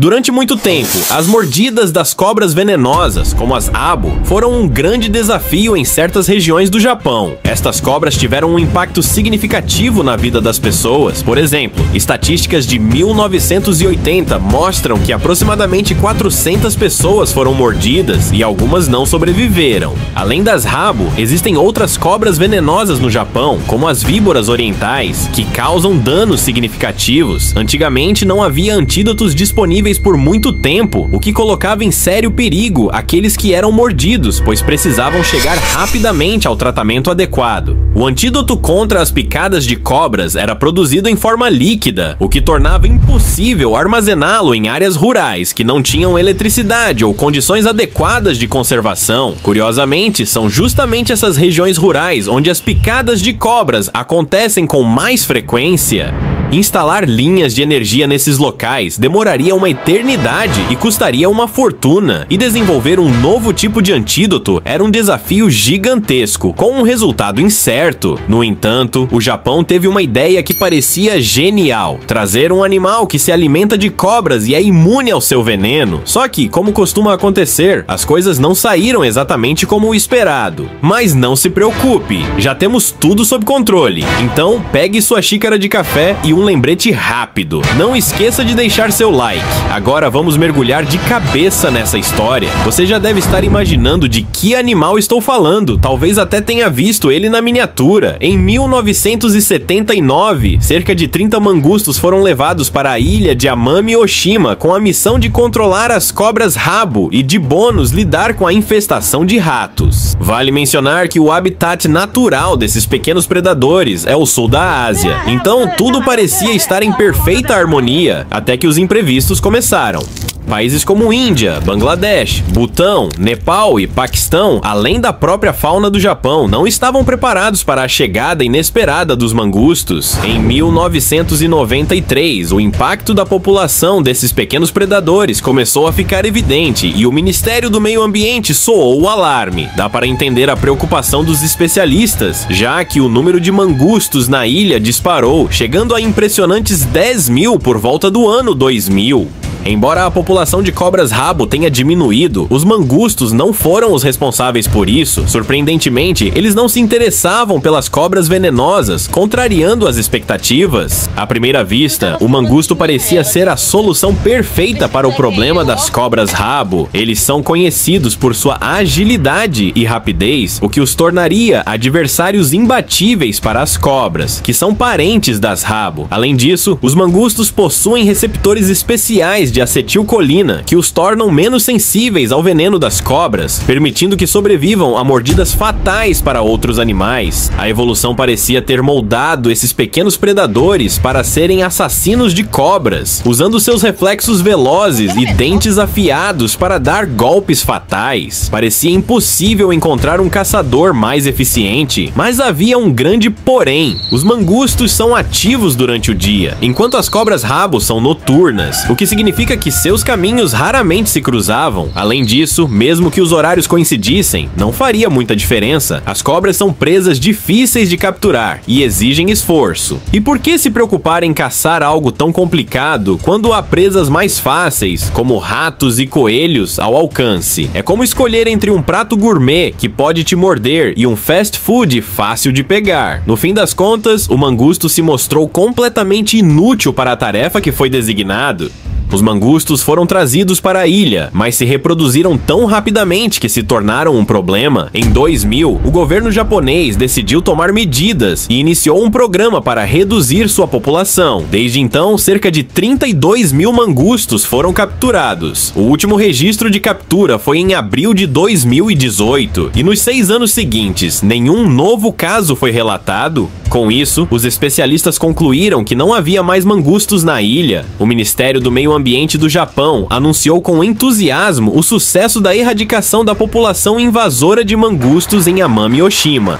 Durante muito tempo, as mordidas das cobras venenosas, como as abo, foram um grande desafio em certas regiões do Japão. Estas cobras tiveram um impacto significativo na vida das pessoas. Por exemplo, estatísticas de 1980 mostram que aproximadamente 400 pessoas foram mordidas e algumas não sobreviveram. Além das rabo, existem outras cobras venenosas no Japão, como as víboras orientais, que causam danos significativos. Antigamente não havia antídotos disponíveis por muito tempo, o que colocava em sério perigo aqueles que eram mordidos, pois precisavam chegar rapidamente ao tratamento adequado. O antídoto contra as picadas de cobras era produzido em forma líquida, o que tornava impossível armazená-lo em áreas rurais que não tinham eletricidade ou condições adequadas de conservação. Curiosamente, são justamente essas regiões rurais onde as picadas de cobras acontecem com mais frequência. Instalar linhas de energia nesses locais demoraria uma eternidade e custaria uma fortuna, e desenvolver um novo tipo de antídoto era um desafio gigantesco, com um resultado incerto. No entanto, o Japão teve uma ideia que parecia genial: trazer um animal que se alimenta de cobras e é imune ao seu veneno. Só que, como costuma acontecer, as coisas não saíram exatamente como o esperado. Mas não se preocupe, já temos tudo sob controle. Então, pegue sua xícara de café e um lembrete rápido. Não esqueça de deixar seu like. Agora vamos mergulhar de cabeça nessa história. Você já deve estar imaginando de que animal estou falando, talvez até tenha visto ele na miniatura. Em 1979, cerca de 30 mangustos foram levados para a ilha de Amami Oshima com a missão de controlar as cobras rabo e, de bônus, lidar com a infestação de ratos. Vale mencionar que o habitat natural desses pequenos predadores é o sul da Ásia, então tudo parecia estar em perfeita harmonia, até que os imprevistos começaram. Países como Índia, Bangladesh, Butão, Nepal e Paquistão, além da própria fauna do Japão, não estavam preparados para a chegada inesperada dos mangustos. Em 1993, o impacto da população desses pequenos predadores começou a ficar evidente e o Ministério do Meio Ambiente soou o alarme. Dá para entender a preocupação dos especialistas, já que o número de mangustos na ilha disparou, chegando a impressionantes 10 mil por volta do ano 2000. Embora a população de cobras rabo tenha diminuído, os mangustos não foram os responsáveis por isso. Surpreendentemente, eles não se interessavam pelas cobras venenosas, contrariando as expectativas. À primeira vista, o mangusto parecia ser a solução perfeita para o problema das cobras rabo. Eles são conhecidos por sua agilidade e rapidez, o que os tornaria adversários imbatíveis para as cobras, que são parentes das rabo. Além disso, os mangustos possuem receptores especiais de acetilcolina, que os tornam menos sensíveis ao veneno das cobras, permitindo que sobrevivam a mordidas fatais para outros animais. A evolução parecia ter moldado esses pequenos predadores para serem assassinos de cobras, usando seus reflexos velozes e dentes afiados para dar golpes fatais. Parecia impossível encontrar um caçador mais eficiente, mas havia um grande porém: os mangustos são ativos durante o dia, enquanto as cobras rabo são noturnas, o que significa que seus caminhos raramente se cruzavam. Além disso, mesmo que os horários coincidissem, não faria muita diferença. As cobras são presas difíceis de capturar e exigem esforço. E por que se preocupar em caçar algo tão complicado quando há presas mais fáceis, como ratos e coelhos, ao alcance? É como escolher entre um prato gourmet que pode te morder e um fast food fácil de pegar. No fim das contas, o mangusto se mostrou completamente inútil para a tarefa que foi designado. Os mangustos foram trazidos para a ilha, mas se reproduziram tão rapidamente que se tornaram um problema. Em 2000, o governo japonês decidiu tomar medidas e iniciou um programa para reduzir sua população. Desde então, cerca de 32 mil mangustos foram capturados. O último registro de captura foi em abril de 2018, e nos 6 anos seguintes, nenhum novo caso foi relatado. Com isso, os especialistas concluíram que não havia mais mangustos na ilha. O Ministério do Meio Ambiente do Japão anunciou com entusiasmo o sucesso da erradicação da população invasora de mangustos em Amami Oshima.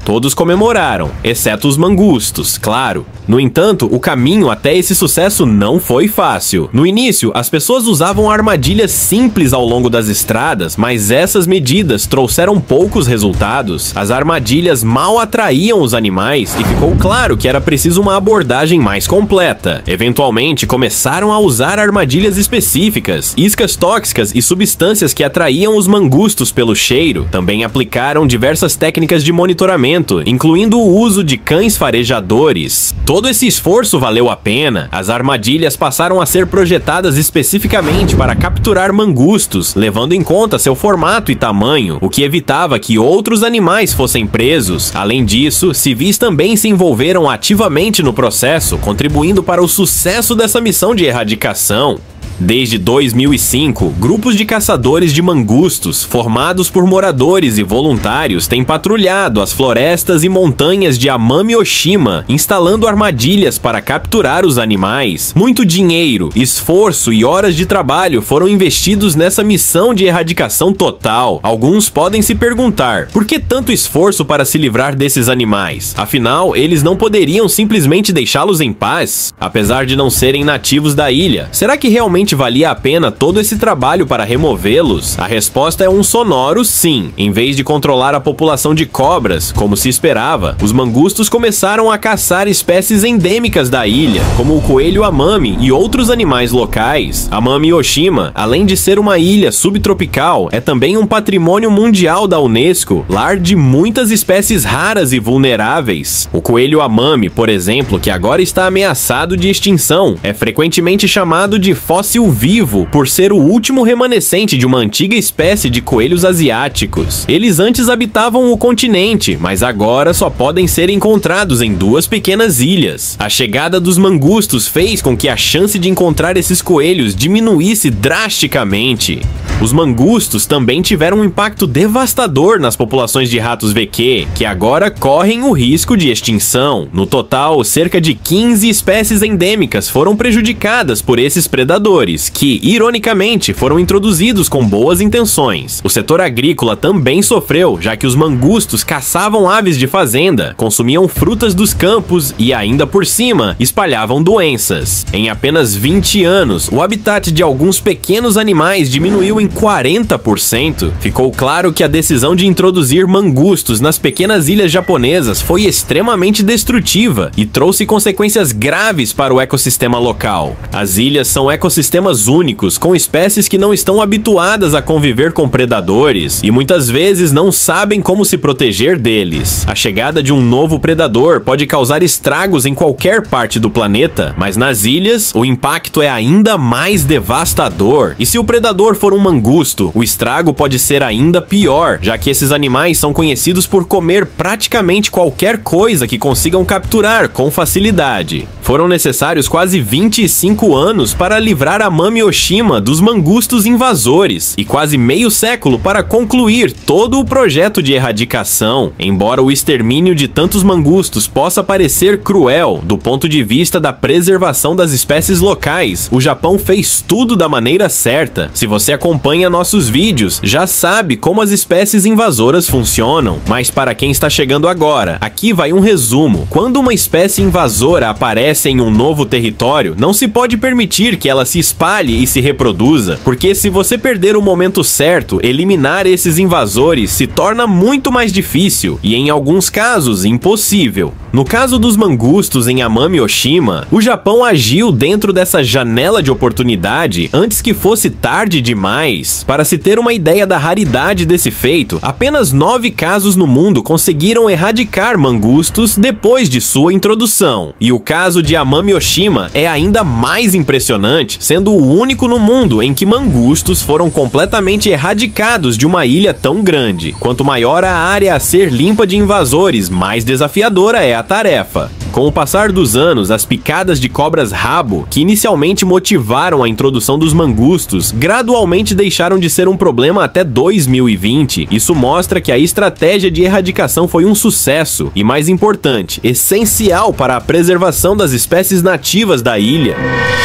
Todos comemoraram, exceto os mangustos, claro. No entanto, o caminho até esse sucesso não foi fácil. No início, as pessoas usavam armadilhas simples ao longo das estradas, mas essas medidas trouxeram poucos resultados. As armadilhas mal atraíam os animais e ficou claro que era preciso uma abordagem mais completa. Eventualmente, começaram a usar armadilhas específicas, iscas tóxicas e substâncias que atraíam os mangustos pelo cheiro. Também aplicaram diversas técnicas de monitoramento, incluindo o uso de cães farejadores. Todo esse esforço valeu a pena. As armadilhas passaram a ser projetadas especificamente para capturar mangustos, levando em conta seu formato e tamanho, o que evitava que outros animais fossem presos. Além disso, civis também se envolveram ativamente no processo, contribuindo para o sucesso dessa missão de erradicação. Desde 2005, grupos de caçadores de mangustos, formados por moradores e voluntários, têm patrulhado as florestas e montanhas de Amami-Oshima, instalando armadilhas para capturar os animais. Muito dinheiro, esforço e horas de trabalho foram investidos nessa missão de erradicação total. Alguns podem se perguntar, por que tanto esforço para se livrar desses animais? Afinal, eles não poderiam simplesmente deixá-los em paz? Apesar de não serem nativos da ilha, será que realmente valia a pena todo esse trabalho para removê-los? A resposta é um sonoro sim. Em vez de controlar a população de cobras, como se esperava, os mangustos começaram a caçar espécies endêmicas da ilha, como o coelho amami e outros animais locais. Amami-Oshima, além de ser uma ilha subtropical, é também um patrimônio mundial da Unesco, lar de muitas espécies raras e vulneráveis. O coelho amami, por exemplo, que agora está ameaçado de extinção, é frequentemente chamado de fóssil vivo por ser o último remanescente de uma antiga espécie de coelhos asiáticos. Eles antes habitavam o continente, mas agora só podem ser encontrados em duas pequenas ilhas. A chegada dos mangustos fez com que a chance de encontrar esses coelhos diminuísse drasticamente. Os mangustos também tiveram um impacto devastador nas populações de ratos VQ, que agora correm o risco de extinção. No total, cerca de 15 espécies endêmicas foram prejudicadas por esses predadores, que, ironicamente, foram introduzidos com boas intenções. O setor agrícola também sofreu, já que os mangustos caçavam aves de fazenda, consumiam frutas dos campos e, ainda por cima, espalhavam doenças. Em apenas 20 anos, o habitat de alguns pequenos animais diminuiu em 40%. Ficou claro que a decisão de introduzir mangustos nas pequenas ilhas japonesas foi extremamente destrutiva e trouxe consequências graves para o ecossistema local. As ilhas são ecossistemas únicos, com espécies que não estão habituadas a conviver com predadores e muitas vezes não sabem como se proteger deles. A chegada de um novo predador pode causar estragos em qualquer parte do planeta, mas nas ilhas o impacto é ainda mais devastador. E se o predador for um mangusto, o estrago pode ser ainda pior, já que esses animais são conhecidos por comer praticamente qualquer coisa que consigam capturar com facilidade. Foram necessários quase 25 anos para livrar Amami-Oshima dos mangustos invasores e quase meio século para concluir todo o projeto de erradicação. Embora o extermínio de tantos mangustos possa parecer cruel do ponto de vista da preservação das espécies locais, o Japão fez tudo da maneira certa. Se você acompanha nossos vídeos, já sabe como as espécies invasoras funcionam. Mas para quem está chegando agora, aqui vai um resumo. Quando uma espécie invasora aparece em um novo território, não se pode permitir que ela se espalhe e se reproduza, porque se você perder o momento certo, eliminar esses invasores se torna muito mais difícil e, em alguns casos, impossível. No caso dos mangustos em Amami-Oshima, o Japão agiu dentro dessa janela de oportunidade antes que fosse tarde demais. Para se ter uma ideia da raridade desse feito, apenas 9 casos no mundo conseguiram erradicar mangustos depois de sua introdução. E o caso de Amami-Oshima é ainda mais impressionante, sendo o único no mundo em que mangustos foram completamente erradicados de uma ilha tão grande. Quanto maior a área a ser limpa de invasores, mais desafiadora é a tarefa. Com o passar dos anos, as picadas de cobras-rabo, que inicialmente motivaram a introdução dos mangustos, gradualmente deixaram de ser um problema até 2020. Isso mostra que a estratégia de erradicação foi um sucesso e, mais importante, essencial para a preservação das espécies nativas da ilha.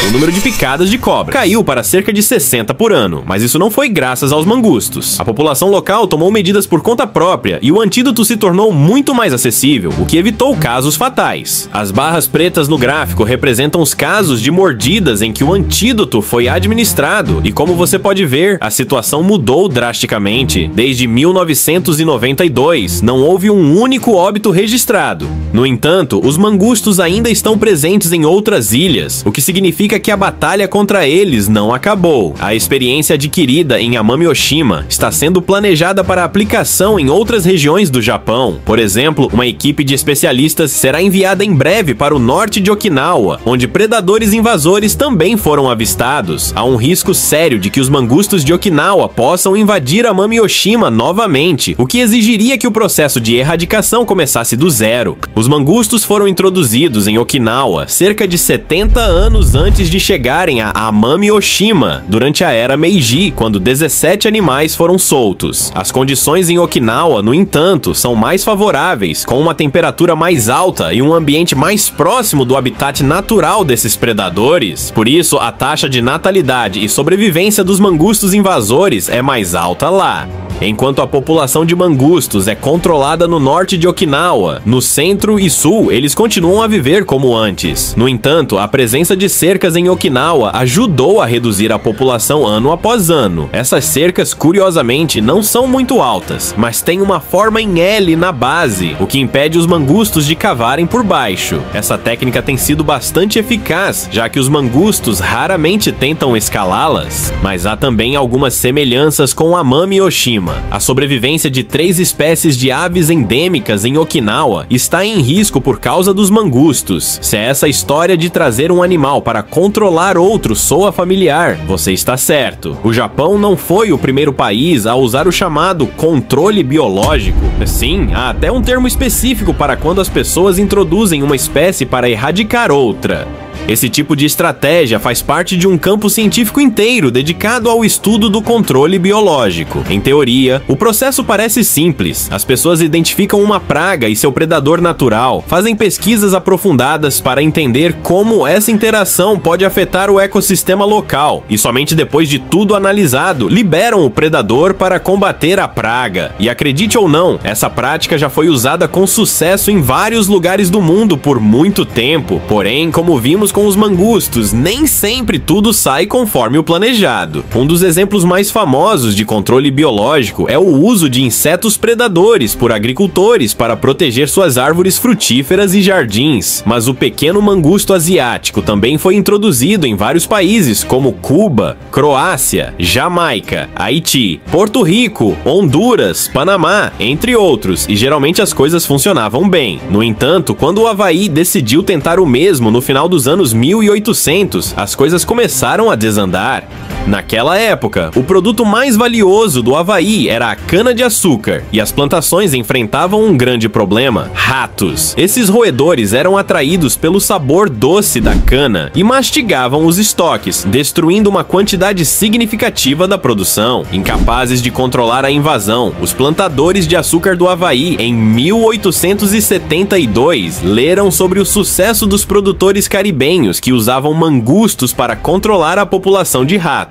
O número de picadas de cobra caiu para cerca de 60 por ano, mas isso não foi graças aos mangustos. A população local tomou medidas por conta própria e o antídoto se tornou muito mais acessível, o que evitou casos fatais. As barras pretas no gráfico representam os casos de mordidas em que o antídoto foi administrado e, como você pode ver, a situação mudou drasticamente. Desde 1992, não houve um único óbito registrado. No entanto, os mangustos ainda estão presentes em outras ilhas, o que significa que a batalha contra eles não acabou. A experiência adquirida em Amami Oshima está sendo planejada para aplicação em outras regiões do Japão. Por exemplo, uma equipe de especialistas será enviada em breve para o norte de Okinawa, onde predadores invasores também foram avistados. Há um risco sério de que os mangustos de Okinawa possam invadir Amami Oshima novamente, o que exigiria que o processo de erradicação começasse do zero. Os mangustos foram introduzidos em Okinawa cerca de 70 anos antes de chegarem a Amami Oshima, durante a era Meiji, quando 17 animais foram soltos. As condições em Okinawa, no entanto, são mais favoráveis, com uma temperatura mais alta e um ambiente mais próximo do habitat natural desses predadores. Por isso, a taxa de natalidade e sobrevivência dos mangustos invasores é mais alta lá. Enquanto a população de mangustos é controlada no norte de Okinawa, no centro e sul eles continuam a viver como antes. No entanto, a presença de cercas em Okinawa ajudou a reduzir a população ano após ano. Essas cercas, curiosamente, não são muito altas, mas têm uma forma em L na base, o que impede os mangustos de cavarem por baixo. Essa técnica tem sido bastante eficaz, já que os mangustos raramente tentam escalá-las, mas há também algumas semelhanças com Amami Oshima. A sobrevivência de 3 espécies de aves endêmicas em Okinawa está em risco por causa dos mangustos. Se essa história de trazer um animal para controlar outro soa familiar, você está certo. O Japão não foi o primeiro país a usar o chamado controle biológico. Sim, há até um termo específico para quando as pessoas introduzem uma espécie para erradicar outra. Esse tipo de estratégia faz parte de um campo científico inteiro dedicado ao estudo do controle biológico. Em teoria, o processo parece simples. As pessoas identificam uma praga e seu predador natural, fazem pesquisas aprofundadas para entender como essa interação pode afetar o ecossistema local, e somente depois de tudo analisado, liberam o predador para combater a praga. E acredite ou não, essa prática já foi usada com sucesso em vários lugares do mundo por muito tempo. Porém, como vimos com os mangustos, nem sempre tudo sai conforme o planejado. Um dos exemplos mais famosos de controle biológico é o uso de insetos predadores por agricultores para proteger suas árvores frutíferas e jardins. Mas o pequeno mangusto asiático também foi introduzido em vários países como Cuba, Croácia, Jamaica, Haiti, Porto Rico, Honduras, Panamá, entre outros, e geralmente as coisas funcionavam bem. No entanto, quando o Havaí decidiu tentar o mesmo no final dos anos 1800, as coisas começaram a desandar. Naquela época, o produto mais valioso do Havaí era a cana-de-açúcar, e as plantações enfrentavam um grande problema: ratos. Esses roedores eram atraídos pelo sabor doce da cana e mastigavam os estoques, destruindo uma quantidade significativa da produção. Incapazes de controlar a invasão, os plantadores de açúcar do Havaí, em 1872, leram sobre o sucesso dos produtores caribenhos que usavam mangustos para controlar a população de ratos.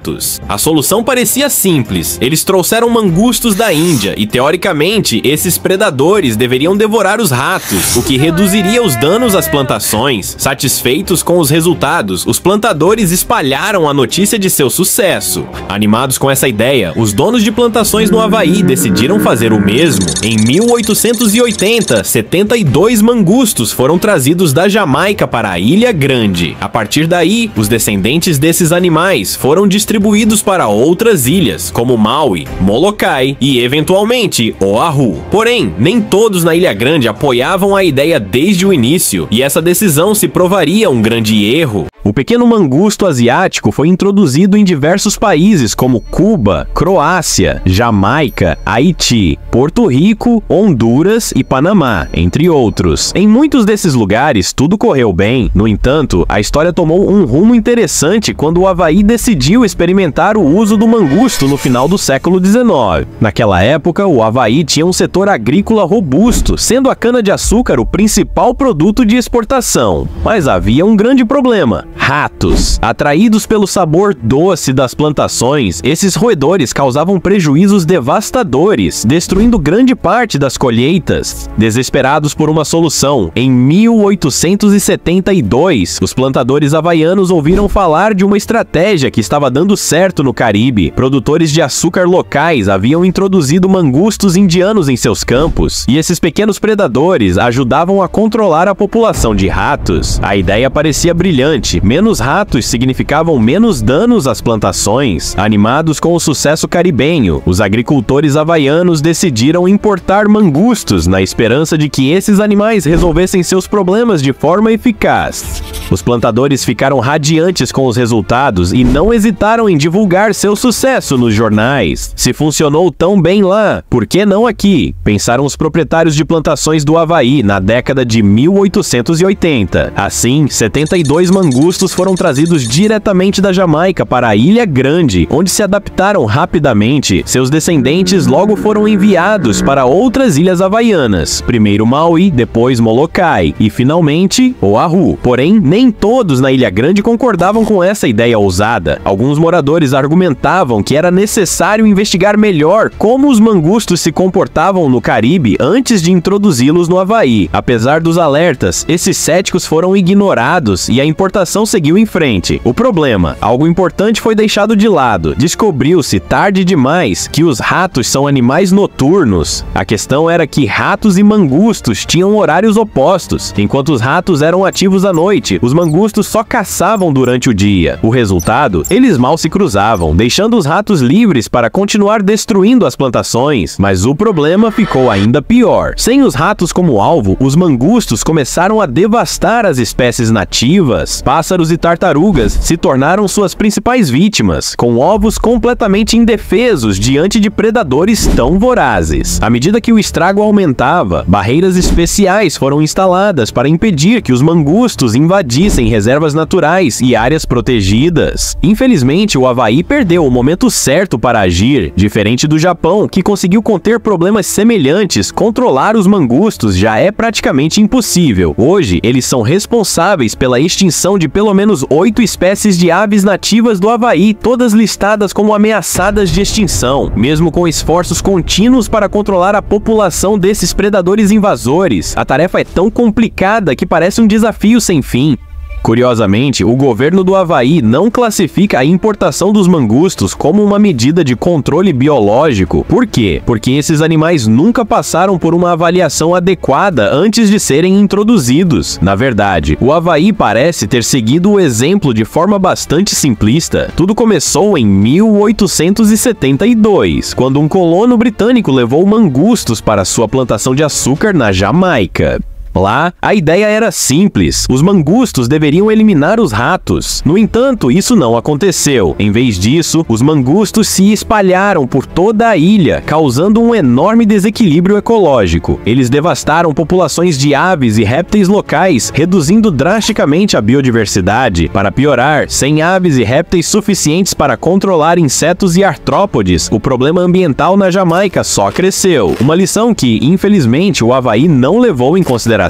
A solução parecia simples. Eles trouxeram mangustos da Índia e, teoricamente, esses predadores deveriam devorar os ratos, o que reduziria os danos às plantações. Satisfeitos com os resultados, os plantadores espalharam a notícia de seu sucesso. Animados com essa ideia, os donos de plantações no Havaí decidiram fazer o mesmo. Em 1880, 72 mangustos foram trazidos da Jamaica para a Ilha Grande. A partir daí, os descendentes desses animais foram distribuídos para outras ilhas, como Maui, Molokai e, eventualmente, Oahu. Porém, nem todos na Ilha Grande apoiavam a ideia desde o início, e essa decisão se provaria um grande erro. O pequeno mangusto asiático foi introduzido em diversos países como Cuba, Croácia, Jamaica, Haiti, Porto Rico, Honduras e Panamá, entre outros. Em muitos desses lugares, tudo correu bem. No entanto, a história tomou um rumo interessante quando o Havaí decidiu experimentar o uso do mangusto no final do século XIX. Naquela época, o Havaí tinha um setor agrícola robusto, sendo a cana-de-açúcar o principal produto de exportação. Mas havia um grande problema: ratos. Atraídos pelo sabor doce das plantações, esses roedores causavam prejuízos devastadores, destruindo grande parte das colheitas. Desesperados por uma solução, em 1872, os plantadores havaianos ouviram falar de uma estratégia que estava dando certo no Caribe. Produtores de açúcar locais haviam introduzido mangustos indianos em seus campos, e esses pequenos predadores ajudavam a controlar a população de ratos. A ideia parecia brilhante. Menos ratos significavam menos danos às plantações. Animados com o sucesso caribenho, os agricultores havaianos decidiram importar mangustos na esperança de que esses animais resolvessem seus problemas de forma eficaz. Os plantadores ficaram radiantes com os resultados e não hesitaram em divulgar seu sucesso nos jornais. Se funcionou tão bem lá, por que não aqui? Pensaram os proprietários de plantações do Havaí na década de 1880. Assim, 72 mangustos foram trazidos diretamente da Jamaica para a Ilha Grande, onde se adaptaram rapidamente. Seus descendentes logo foram enviados para outras ilhas havaianas, primeiro Maui, depois Molokai e finalmente Oahu. Porém, nem todos na Ilha Grande concordavam com essa ideia ousada. Alguns moradores argumentavam que era necessário investigar melhor como os mangustos se comportavam no Caribe antes de introduzi-los no Havaí. Apesar dos alertas, esses céticos foram ignorados e a importação seguiu em frente. O problema: algo importante foi deixado de lado. Descobriu-se tarde demais que os ratos são animais noturnos. A questão era que ratos e mangustos tinham horários opostos. Enquanto os ratos eram ativos à noite, os mangustos só caçavam durante o dia. O resultado: eles mal se cruzavam, deixando os ratos livres para continuar destruindo as plantações. Mas o problema ficou ainda pior. Sem os ratos como alvo, os mangustos começaram a devastar as espécies nativas. Pássaros e tartarugas se tornaram suas principais vítimas, com ovos completamente indefesos diante de predadores tão vorazes. À medida que o estrago aumentava, barreiras especiais foram instaladas para impedir que os mangustos invadissem reservas naturais e áreas protegidas. Infelizmente, o Havaí perdeu o momento certo para agir. Diferente do Japão, que conseguiu conter problemas semelhantes, controlar os mangustos já é praticamente impossível. Hoje, eles são responsáveis pela extinção de pelo menos 8 espécies de aves nativas do Havaí, todas listadas como ameaçadas de extinção. Mesmo com esforços contínuos para controlar a população desses predadores invasores, a tarefa é tão complicada que parece um desafio sem fim. Curiosamente, o governo do Havaí não classifica a importação dos mangustos como uma medida de controle biológico. Por quê? Porque esses animais nunca passaram por uma avaliação adequada antes de serem introduzidos. Na verdade, o Havaí parece ter seguido o exemplo de forma bastante simplista. Tudo começou em 1872, quando um colono britânico levou mangustos para sua plantação de açúcar na Jamaica. Lá, a ideia era simples: os mangustos deveriam eliminar os ratos. No entanto, isso não aconteceu. Em vez disso, os mangustos se espalharam por toda a ilha, causando um enorme desequilíbrio ecológico. Eles devastaram populações de aves e répteis locais, reduzindo drasticamente a biodiversidade. Para piorar, sem aves e répteis suficientes para controlar insetos e artrópodes, o problema ambiental na Jamaica só cresceu. Uma lição que, infelizmente, o Havaí não levou em consideração.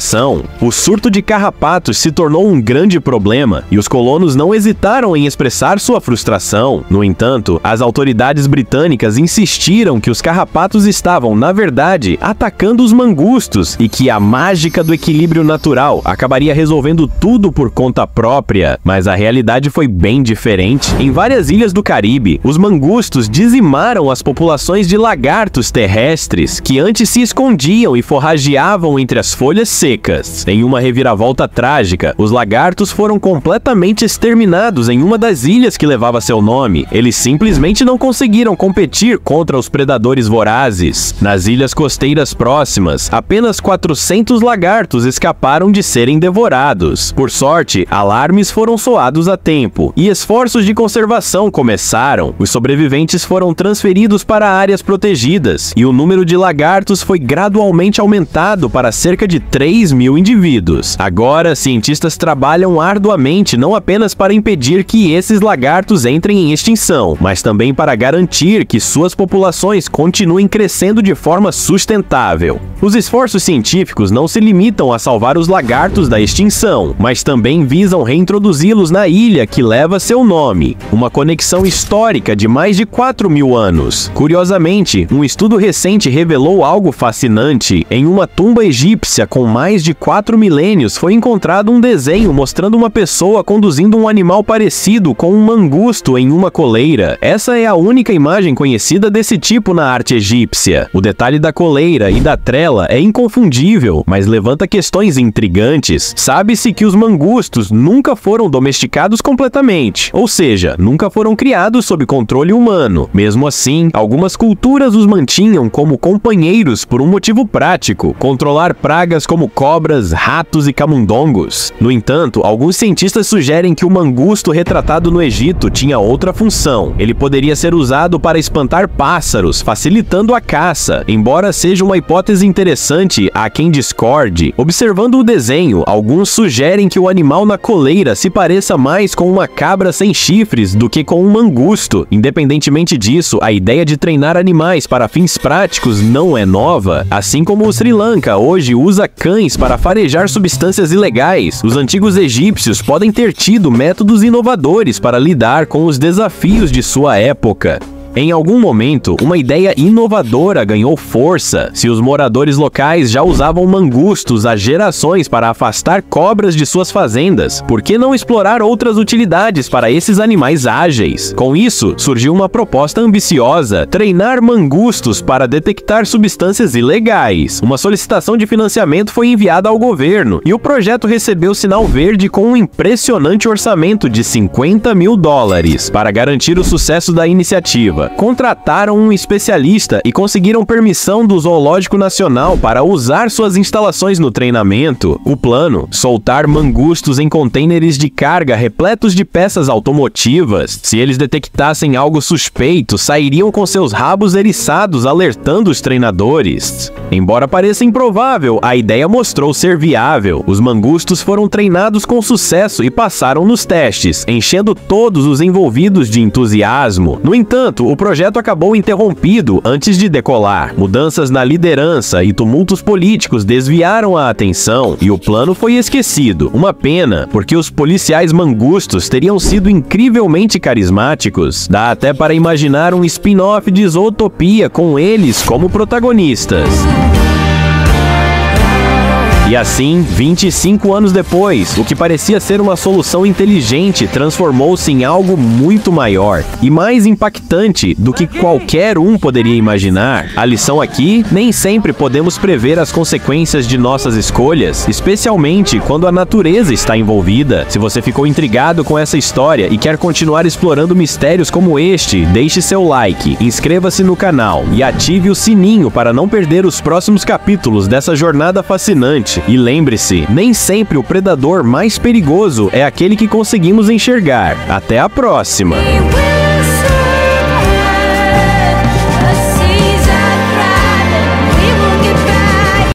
O surto de carrapatos se tornou um grande problema e os colonos não hesitaram em expressar sua frustração. No entanto, as autoridades britânicas insistiram que os carrapatos estavam, na verdade, atacando os mangustos e que a mágica do equilíbrio natural acabaria resolvendo tudo por conta própria. Mas a realidade foi bem diferente. Em várias ilhas do Caribe, os mangustos dizimaram as populações de lagartos terrestres que antes se escondiam e forrageavam entre as folhas secas. secas. Em uma reviravolta trágica, os lagartos foram completamente exterminados em uma das ilhas que levava seu nome. Eles simplesmente não conseguiram competir contra os predadores vorazes. Nas ilhas costeiras próximas, apenas 400 lagartos escaparam de serem devorados. Por sorte, alarmes foram soados a tempo e esforços de conservação começaram. Os sobreviventes foram transferidos para áreas protegidas e o número de lagartos foi gradualmente aumentado para cerca de 3.000 indivíduos. Agora, cientistas trabalham arduamente não apenas para impedir que esses lagartos entrem em extinção, mas também para garantir que suas populações continuem crescendo de forma sustentável. Os esforços científicos não se limitam a salvar os lagartos da extinção, mas também visam reintroduzi-los na ilha que leva seu nome, uma conexão histórica de mais de 4.000 anos. Curiosamente, um estudo recente revelou algo fascinante. Em uma tumba egípcia com mais de 4 milênios foi encontrado um desenho mostrando uma pessoa conduzindo um animal parecido com um mangusto em uma coleira. Essa é a única imagem conhecida desse tipo na arte egípcia. O detalhe da coleira e da trela é inconfundível, mas levanta questões intrigantes. Sabe-se que os mangustos nunca foram domesticados completamente, ou seja, nunca foram criados sob controle humano. Mesmo assim, algumas culturas os mantinham como companheiros por um motivo prático: controlar pragas como cobras, ratos e camundongos. No entanto, alguns cientistas sugerem que o mangusto retratado no Egito tinha outra função. Ele poderia ser usado para espantar pássaros, facilitando a caça. Embora seja uma hipótese interessante, há quem discorde. Observando o desenho, alguns sugerem que o animal na coleira se pareça mais com uma cabra sem chifres do que com um mangusto. Independentemente disso, a ideia de treinar animais para fins práticos não é nova. Assim como o Sri Lanka hoje usa cães para farejar substâncias ilegais, os antigos egípcios podem ter tido métodos inovadores para lidar com os desafios de sua época. Em algum momento, uma ideia inovadora ganhou força. Se os moradores locais já usavam mangustos há gerações para afastar cobras de suas fazendas, por que não explorar outras utilidades para esses animais ágeis? Com isso, surgiu uma proposta ambiciosa: treinar mangustos para detectar substâncias ilegais. Uma solicitação de financiamento foi enviada ao governo e o projeto recebeu sinal verde com um impressionante orçamento de $50 mil para garantir o sucesso da iniciativa. Contrataram um especialista e conseguiram permissão do Zoológico Nacional para usar suas instalações no treinamento. O plano: soltar mangustos em contêineres de carga repletos de peças automotivas. Se eles detectassem algo suspeito, sairiam com seus rabos eriçados alertando os treinadores. Embora pareça improvável, a ideia mostrou ser viável. Os mangustos foram treinados com sucesso e passaram nos testes, enchendo todos os envolvidos de entusiasmo. No entanto, o projeto acabou interrompido antes de decolar. Mudanças na liderança e tumultos políticos desviaram a atenção e o plano foi esquecido. Uma pena, porque os policiais mangustos teriam sido incrivelmente carismáticos. Dá até para imaginar um spin-off de Zootopia com eles como protagonistas. E assim, 25 anos depois, o que parecia ser uma solução inteligente transformou-se em algo muito maior e mais impactante do que qualquer um poderia imaginar. A lição aqui: nem sempre podemos prever as consequências de nossas escolhas, especialmente quando a natureza está envolvida. Se você ficou intrigado com essa história e quer continuar explorando mistérios como este, deixe seu like, inscreva-se no canal e ative o sininho para não perder os próximos capítulos dessa jornada fascinante. E lembre-se, nem sempre o predador mais perigoso é aquele que conseguimos enxergar. Até a próxima!